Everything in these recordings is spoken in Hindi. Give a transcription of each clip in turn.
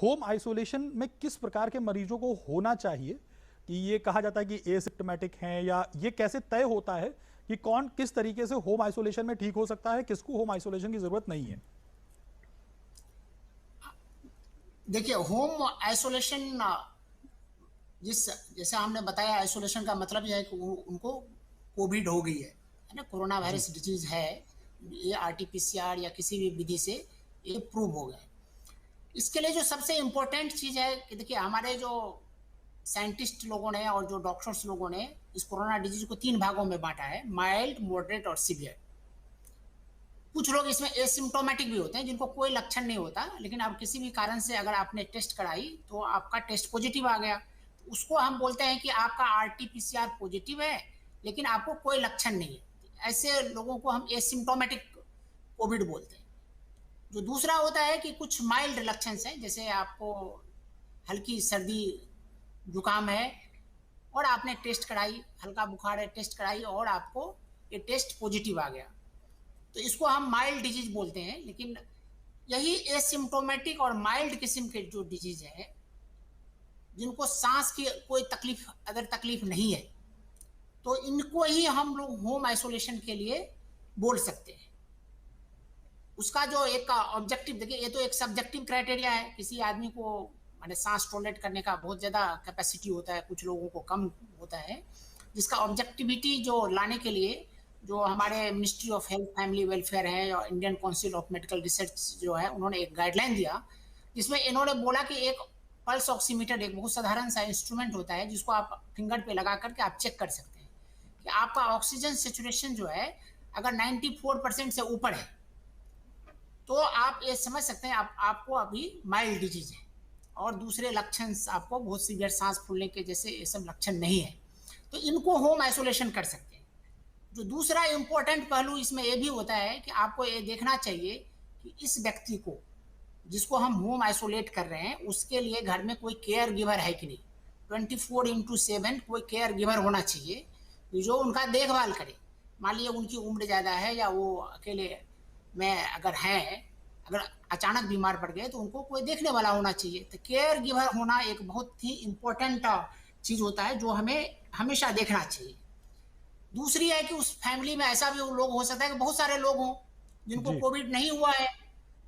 होम आइसोलेशन में किस प्रकार के मरीजों को होना चाहिए कि ये कहा जाता है कि एसिम्प्टोमेटिक हैं, या ये कैसे तय होता है कि कौन किस तरीके से होम आइसोलेशन में ठीक हो सकता है, किसको होम आइसोलेशन की जरूरत नहीं है? देखिए, होम आइसोलेशन जिस जैसे हमने बताया, आइसोलेशन का मतलब यह है कि उनको कोविड हो गई है ना, कोरोना जी। वायरस डिजीज है। ये आरटीपीसीआर या किसी भी विधि से ये प्रूव हो गए। इसके लिए जो सबसे इम्पोर्टेंट चीज़ है कि देखिए, हमारे जो साइंटिस्ट लोगों ने और जो डॉक्टर्स लोगों ने इस कोरोना डिजीज को 3 भागों में बांटा है: माइल्ड, मॉडरेट और सीवियर। कुछ लोग इसमें एसिम्प्टोमेटिक भी होते हैं, जिनको कोई लक्षण नहीं होता, लेकिन अब किसी भी कारण से अगर आपने टेस्ट कराई तो आपका टेस्ट पॉजिटिव आ गया, तो उसको हम बोलते हैं कि आपका आरटीपीसीआर पॉजिटिव है, लेकिन आपको कोई लक्षण नहीं है। ऐसे लोगों को हम एसिम्प्टोमेटिक कोविड बोलते हैं। जो दूसरा होता है कि कुछ माइल्ड लक्षण हैं, जैसे आपको हल्की सर्दी जुकाम है और आपने टेस्ट कराई, हल्का बुखार है, टेस्ट कराई और आपको ये टेस्ट पॉजिटिव आ गया, तो इसको हम माइल्ड डिजीज बोलते हैं। लेकिन यही एसिम्प्टोमेटिक और माइल्ड किस्म के जो डिजीज है, जिनको सांस की कोई तकलीफ, अदर तकलीफ नहीं है, तो इनको ही हम लोग होम आइसोलेशन के लिए बोल सकते हैं। उसका जो एक ऑब्जेक्टिव, देखिए, ये तो एक सब्जेक्टिव क्राइटेरिया है। किसी आदमी को माने सांस टॉलरेट करने का बहुत ज़्यादा कैपेसिटी होता है, कुछ लोगों को कम होता है, जिसका ऑब्जेक्टिविटी जो लाने के लिए जो हमारे ministry of health family welfare है और Indian council of medical research जो है, उन्होंने एक गाइडलाइन दिया, जिसमें इन्होंने बोला कि एक पल्स ऑक्सीमीटर एक बहुत साधारण सा इंस्ट्रूमेंट होता है, जिसको आप फिंगर पे लगा करके आप चेक कर सकते हैं कि आपका ऑक्सीजन सेचुरेशन जो है अगर 94% से ऊपर है, तो आप ये समझ सकते हैं आपको अभी माइल्ड डिजीज है, और दूसरे लक्षण आपको बहुत सीवियर सांस फूलने के जैसे ये सब लक्षण नहीं है, तो इनको होम आइसोलेशन कर सकते हैं। जो दूसरा इंपॉर्टेंट पहलू इसमें यह भी होता है कि आपको ये देखना चाहिए कि इस व्यक्ति को, जिसको हम होम आइसोलेट कर रहे हैं, उसके लिए घर में कोई केयर गिवर है कि नहीं। 24/7 कोई केयर गिवर होना चाहिए जो उनका देखभाल करे। मान लीजिए उनकी उम्र ज़्यादा है या वो अकेले में अगर हैं, अगर अचानक बीमार पड़ गए, तो उनको कोई देखने वाला होना चाहिए। तो केयर गिवर होना एक बहुत ही इम्पोर्टेंट चीज़ होता है, जो हमें हमेशा देखना चाहिए। दूसरी है कि उस फैमिली में ऐसा भी लोग हो सकता है कि बहुत सारे लोग हों जिनको जी। कोविड नहीं हुआ है,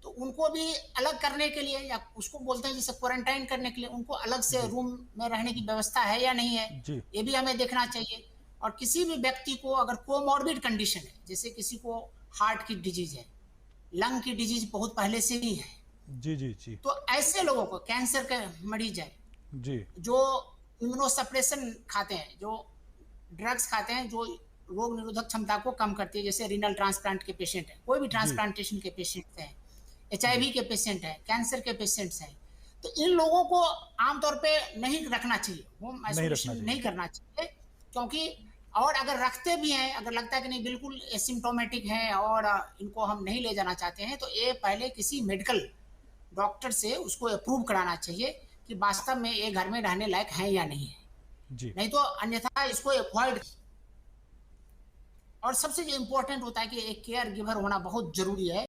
तो उनको भी अलग करने के लिए, या उसको बोलते हैं जैसे क्वारंटाइन करने के लिए, उनको अलग से जी। रूम में रहने की व्यवस्था है या नहीं है, जी। ये भी हमें देखना चाहिए। और किसी भी व्यक्ति को अगर कोमॉर्बिड कंडीशन है, जैसे किसी को हार्ट की डिजीज है, लंग की डिजीज बहुत पहले से ही है, जी। जी। जी। तो ऐसे लोगों को, कैंसर के मरीज है, जी। जो इम्यूनोसप्रेशन खाते हैं, जो ड्रग्स खाते हैं जो रोग निरोधक क्षमता को कम करती है, जैसे रीनल ट्रांसप्लांट के पेशेंट हैं, कोई भी जी। ट्रांसप्लांटेशन के पेशेंट हैं, जी। एचआईवी के पेशेंट हैं, कैंसर के पेशेंट्स हैं, तो इन लोगों को आमतौर पे नहीं रखना चाहिए, होम नहीं रखना आइसोलेशन नहीं चाहिए। करना चाहिए। क्योंकि और अगर रखते भी हैं, अगर लगता है कि नहीं बिल्कुल एसिम्प्टोमेटिक है और इनको हम नहीं ले जाना चाहते हैं, तो ये पहले किसी मेडिकल डॉक्टर से उसको अप्रूव कराना चाहिए कि वास्तव में ये घर में रहने लायक है या नहीं है। जी। नहीं तो अन्यथा इसको अवॉइड। और सबसे जो इम्पोर्टेंट होता है कि एक केयर गिवर होना बहुत जरूरी है।